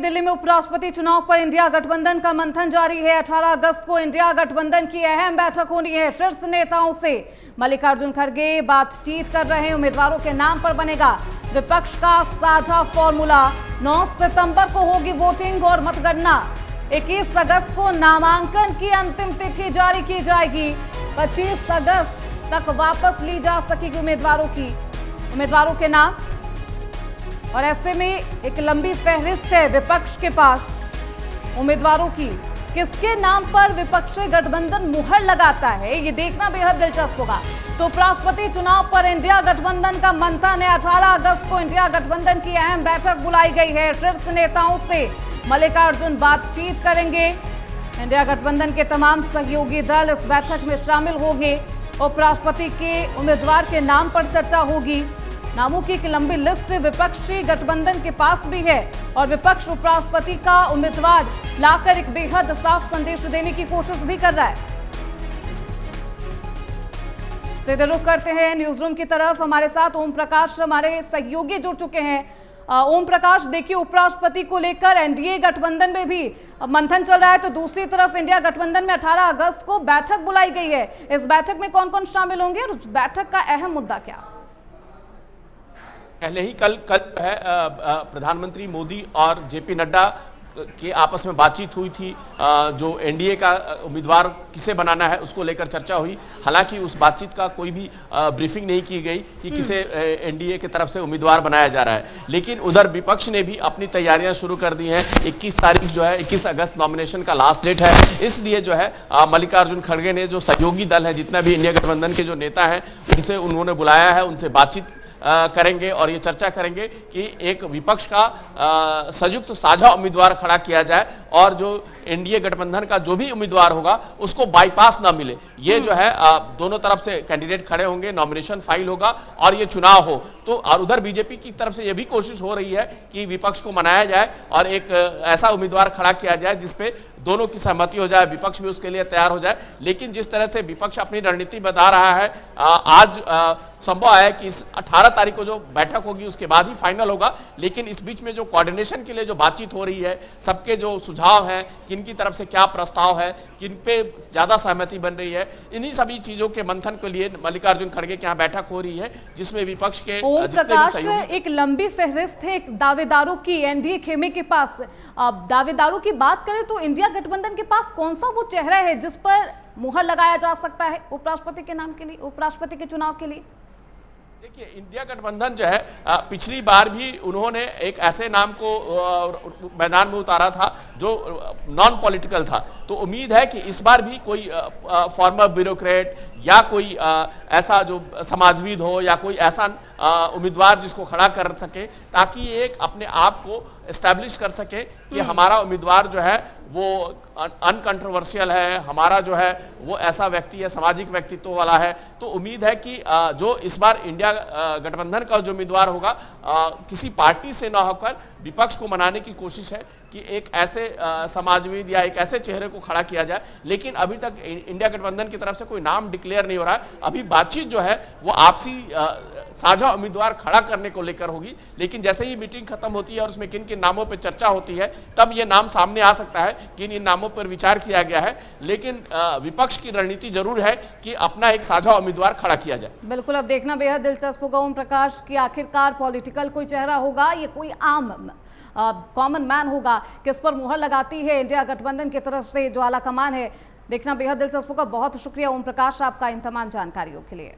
दिल्ली में उपराष्ट्रपति चुनाव पर इंडिया गठबंधन का मंथन जारी है। 18 अगस्त को इंडिया गठबंधन की अहम बैठक होनी है। शीर्ष नेताओं से मल्लिकार्जुन खड़गे बातचीत कर रहे हैं। उम्मीदवारों के नाम पर बनेगा विपक्ष का साझा फॉर्मूला। 9 सितंबर को होगी वोटिंग और मतगणना। 21 अगस्त को नामांकन की अंतिम तिथि जारी की जाएगी। 25 अगस्त तक वापस ली जा सकेगी उम्मीदवारों के नाम। और ऐसे में एक लंबी फहरिस्त है विपक्ष के पास उम्मीदवारों की। किसके नाम पर विपक्षी गठबंधन मुहर लगाता है, ये देखना बेहद दिलचस्प होगा। तो उपराष्ट्रपति चुनाव पर इंडिया गठबंधन का मंथन है। 18 अगस्त को इंडिया गठबंधन की अहम बैठक बुलाई गई है। शीर्ष नेताओं से मल्लिकार्जुन बातचीत करेंगे। इंडिया गठबंधन के तमाम सहयोगी दल इस बैठक में शामिल होंगे। उपराष्ट्रपति के उम्मीदवार के नाम पर चर्चा होगी। नामों की एक लंबी लिस्ट विपक्षी गठबंधन के पास भी है और विपक्ष उपराष्ट्रपति का उम्मीदवार लाकर एक बेहद साफ संदेश देने की कोशिश भी कर रहा है। सीधे रुख करते हैं न्यूज रूम की तरफ। हमारे साथ ओम प्रकाश हमारे सहयोगी जुड़ चुके हैं। ओम प्रकाश, देखिए उपराष्ट्रपति को लेकर एनडीए गठबंधन में भी मंथन चल रहा है, तो दूसरी तरफ इंडिया गठबंधन में 18 अगस्त को बैठक बुलाई गई है। इस बैठक में कौन कौन शामिल होंगे और उस बैठक का अहम मुद्दा क्या? पहले ही कल है प्रधानमंत्री मोदी और जेपी नड्डा के आपस में बातचीत हुई थी। जो एनडीए का उम्मीदवार किसे बनाना है उसको लेकर चर्चा हुई। हालांकि उस बातचीत का कोई भी ब्रीफिंग नहीं की गई कि किसे एनडीए की तरफ से उम्मीदवार बनाया जा रहा है। लेकिन उधर विपक्ष ने भी अपनी तैयारियां शुरू कर दी हैं। 21 तारीख जो है 21 अगस्त नॉमिनेशन का लास्ट डेट है। इसलिए जो है मल्लिकार्जुन खड़गे ने जो सहयोगी दल है, जितना भी इंडिया गठबंधन के जो नेता हैं, उनसे उन्होंने बुलाया है, उनसे बातचीत करेंगे और ये चर्चा करेंगे कि एक विपक्ष का संयुक्त साझा उम्मीदवार खड़ा किया जाए और जो एनडीए गठबंधन का जो भी उम्मीदवार होगा उसको बाईपास ना मिले। ये जो है दोनों तरफ से कैंडिडेट खड़े होंगे, नॉमिनेशन फाइल होगा और ये चुनाव हो। तो और उधर बीजेपी की तरफ से ये भी कोशिश हो रही है कि विपक्ष को मनाया जाए और एक ऐसा उम्मीदवार खड़ा किया जाए जिसपे दोनों की सहमति हो जाए, विपक्ष भी उसके लिए तैयार हो जाए। लेकिन जिस तरह से विपक्ष अपनी रणनीति बता रहा है, आज संभव है कि इस 18 तारीख को जो बैठक होगी उसके बाद ही फाइनल होगा। लेकिन इस बीच में जो कोऑर्डिनेशन के लिए जो बातचीत हो रही है, सबके जो सुझाव हैं, किनकी तरफ से क्या प्रस्ताव है, किन पे ज्यादा सहमति बन रही है, इन्हीं सभी चीजों के मंथन के लिए मल्लिकार्जुन खड़गे के यहाँ बैठक हो रही है, जिसमें विपक्ष के ओम प्रकाश एक लंबी फहरिस्त है दावेदारों की एनडीए खेमे के पास। दावेदारों की बात करें तो इंडिया गठबंधन के पास कौन सा वो चेहरा है जिस पर मुहर लगाया जा सकता है उपराष्ट्रपति के नाम के लिए, उपराष्ट्रपति के चुनाव के लिए? देखिए, इंडिया गठबंधन जो है पिछली बार भी उन्होंने एक ऐसे नाम को मैदान में उतारा था जो नॉन पॉलिटिकल था। तो उम्मीद है कि इस बार भी कोई फॉर्मर ब्यूरोक्रेट या कोई ऐसा जो समाजविद हो या कोई ऐसा उम्मीदवार जिसको खड़ा कर सके, ताकि एक अपने आप को एस्टैब्लिश कर सके कि हमारा उम्मीदवार जो है वो अनकंट्रोवर्शियल है, हमारा जो है वो ऐसा व्यक्ति है, सामाजिक व्यक्तित्व वाला है। तो उम्मीद है कि जो इस बार इंडिया गठबंधन का जो उम्मीदवार होगा किसी पार्टी से ना होकर विपक्ष को मनाने की कोशिश है कि एक ऐसे समाजविद या एक ऐसे चेहरे को खड़ा किया जाए। लेकिन अभी तक इंडिया गठबंधन की तरफ से कोई नाम डिक्लेयर नहीं हो रहा है। अभी बातचीत जो है वो आपसी साझा उम्मीदवार खड़ा करने को लेकर होगी। लेकिन जैसे ही मीटिंग खत्म होती है और उसमें किन किन नामों पर चर्चा होती है, तब ये नाम सामने आ सकता है कि इन नामों पर विचार किया गया है। लेकिन विपक्ष की रणनीति जरूर है कि अपना एक साझा उम्मीदवार खड़ा किया जाए। बिल्कुल, अब देखना बेहद दिलचस्प होगा ओम प्रकाश की आखिरकार पॉलिटिकल कोई चेहरा होगा, ये कोई आम कॉमन मैन होगा, किस पर मुहर लगाती है इंडिया गठबंधन की तरफ से जो आला कमान है। देखना बेहद दिलचस्प होगा। बहुत शुक्रिया ओम प्रकाश आपका इन तमाम जानकारियों के लिए।